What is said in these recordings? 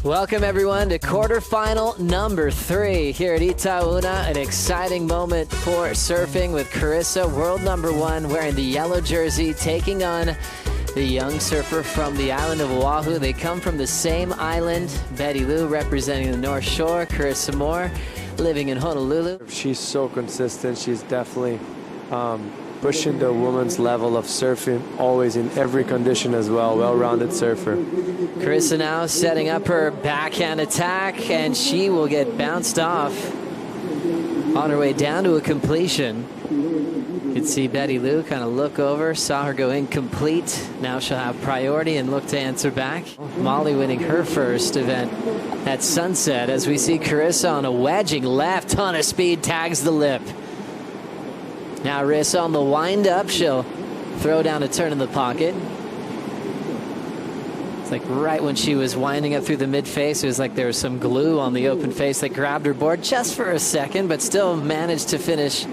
Welcome everyone to quarterfinal number 3 here at Itaúna. An exciting moment for surfing with Carissa, world number 1, wearing the yellow jersey, taking on the young surfer from the island of Oahu. They come from the same island. Bettylou representing the North Shore, C.Moore living in Honolulu. She's so consistent. She's definitely pushing the woman's level of surfing, always in every condition as well. Well-rounded surfer. Carissa now setting up her backhand attack, and she will get bounced off on her way down to a completion. You can see Bettylou kind of look over, saw her go incomplete. Now she'll have priority and look to answer back. Molly winning her first event at Sunset, as we see Carissa on a wedging left, ton of speed, tags the lip. Now Carissa on the wind up, she'll throw down a turn in the pocket. It's like right when she was winding up through the mid face, it was like there was some glue on the open face that grabbed her board just for a second, but still managed to finish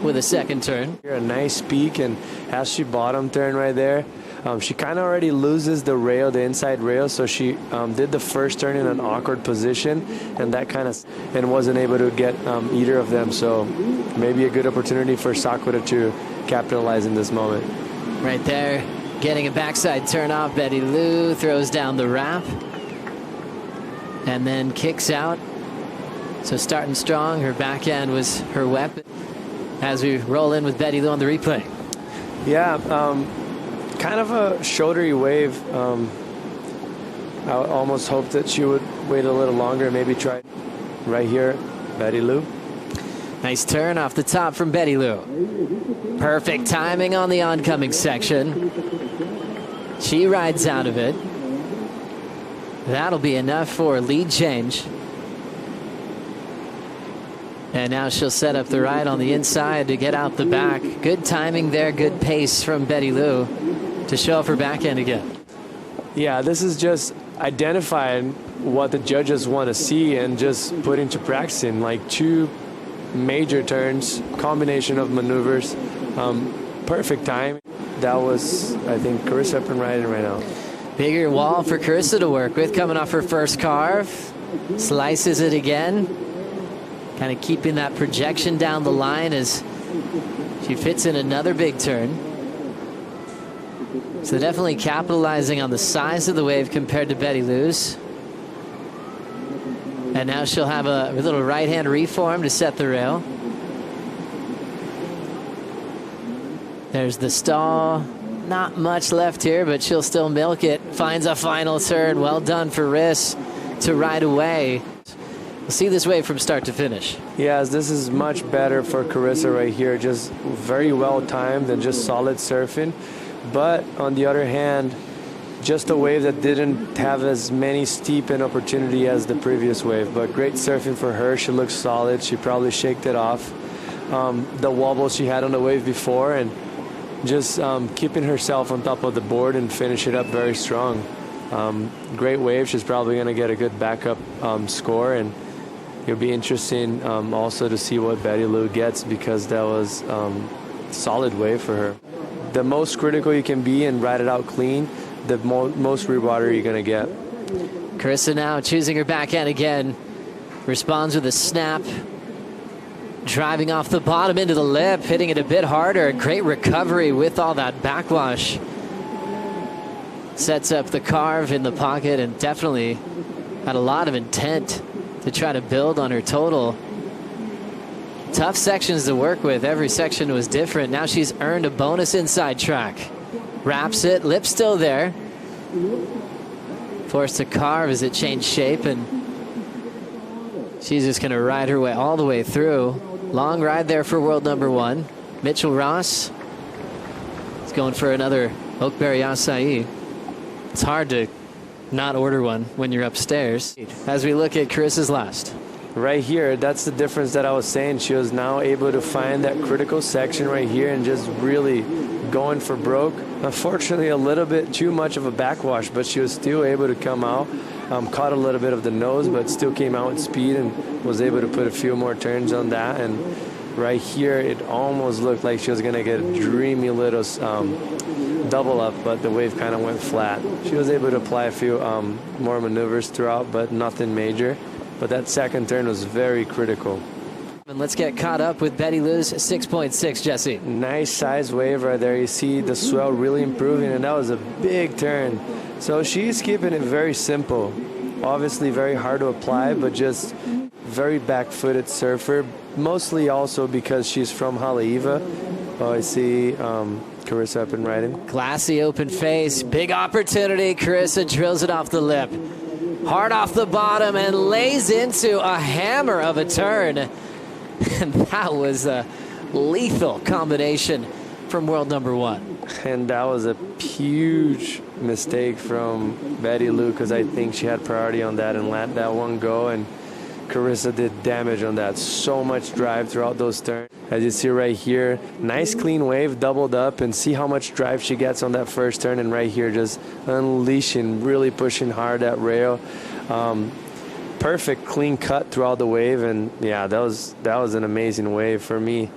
with a second turn. A nice peak, and as she bottom turn right there, she kind of already loses the rail, the inside rail, so she did the first turn in an awkward position, and that kind of, and wasn't able to get either of them. So maybe a good opportunity for Sakura to capitalize in this moment. Right there, getting a backside turn off. Bettylou throws down the wrap and then kicks out. So starting strong, her backhand was her weapon. As we roll in with Bettylou on the replay. Yeah, kind of a shouldery wave. I almost hoped that she would wait a little longer, maybe try right here. Bettylou. Nice turn off the top from Bettylou. Perfect timing on the oncoming section. She rides out of it. That'll be enough for a lead change. And now she'll set up the ride on the inside to get out the back. Good timing there, good pace from Bettylou to show off her backhand again. Yeah, this is just identifying what the judges want to see and just put into practice in, like 2 major turns, combination of maneuvers, perfect time. That was, I think, Carissa up and riding right now. Bigger wall for Carissa to work with, coming off her first carve. Slices it again. Kind of keeping that projection down the line as she fits in another big turn. So definitely capitalizing on the size of the wave compared to Bettylou's. And now she'll have a little right-hand reform to set the rail. There's the stall. Not much left here, but she'll still milk it. Finds a final turn. Well done for Carissa to ride away. We'll see this wave from start to finish. Yes, this is much better for Carissa right here. Just very well timed and just solid surfing. But on the other hand, just a wave that didn't have as many steep an opportunity as the previous wave. But great surfing for her. She looks solid. She probably shaked it off. The wobble she had on the wave before, and just keeping herself on top of the board and finish it up very strong. Great wave. She's probably going to get a good backup score, and it'll be interesting also to see what Bettylou gets, because that was solid wave for her. The most critical you can be and ride it out clean, the most reward you're going to get. Carissa now choosing her backhand again. Responds with a snap. Driving off the bottom into the lip, hitting it a bit harder. Great recovery with all that backwash. Sets up the carve in the pocket, and definitely had a lot of intent to try to build on her total. Tough sections to work with. Every section was different. Now she's earned a bonus inside track. Wraps it, lip still there. Forced to carve as it changed shape, and she's just going to ride her way all the way through. Long ride there for world number 1. Mitchell Ross is going for another Oakberry Acai. It's hard to not order one when you're upstairs. As we look at Carissa's last. Right here, that's the difference that I was saying. She was now able to find that critical section right here and just really going for broke. Unfortunately, a little bit too much of a backwash, but she was still able to come out. Caught a little bit of the nose, but still came out with speed and was able to put a few more turns on that. And right here, it almost looked like she was going to get a dreamy little double up, but the wave kind of went flat. She was able to apply a few more maneuvers throughout, but nothing major. But that second turn was very critical. And let's get caught up with Bettylou's 6.6, Jesse. Nice size wave right there. You see the swell really improving, and that was a big turn. So she's keeping it very simple. Obviously very hard to apply, but just very back-footed surfer. Mostly also because she's from Haleiwa. Oh, I see Carissa up and riding. Glassy open face, big opportunity. Carissa drills it off the lip. Hard off the bottom and lays into a hammer of a turn. And that was a lethal combination from world number 1. And that was a huge mistake from Bettylou, because I think she had priority on that and let that one go. And Carissa did damage on that. So much drive throughout those turns. As you see right here, nice clean wave, doubled up, and see how much drive she gets on that first turn. And right here, just unleashing, really pushing hard that rail. Perfect clean cut throughout the wave, and yeah, that was an amazing wave for me.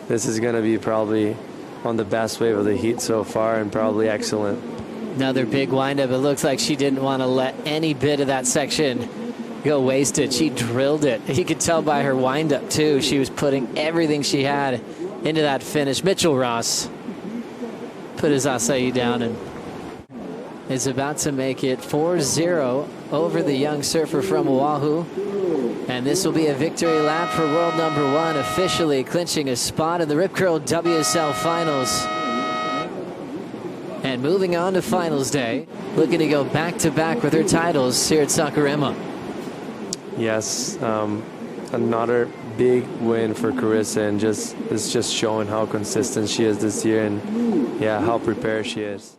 This is going to be probably on the best wave of the heat so far, and probably excellent. Another big windup. It looks like she didn't want to let any bit of that section go wasted. She drilled it. You could tell by her windup too. She was putting everything she had into that finish. Mitchell Ross put his acai down and is about to make it 4-0 over the young surfer from Oahu. And this will be a victory lap for world number 1, officially clinching a spot in the Rip Curl WSL Finals. And moving on to finals day, looking to go back-to-back with her titles here at Saquarema. Yes, another big win for Carissa, and it's just showing how consistent she is this year, and yeah, how prepared she is.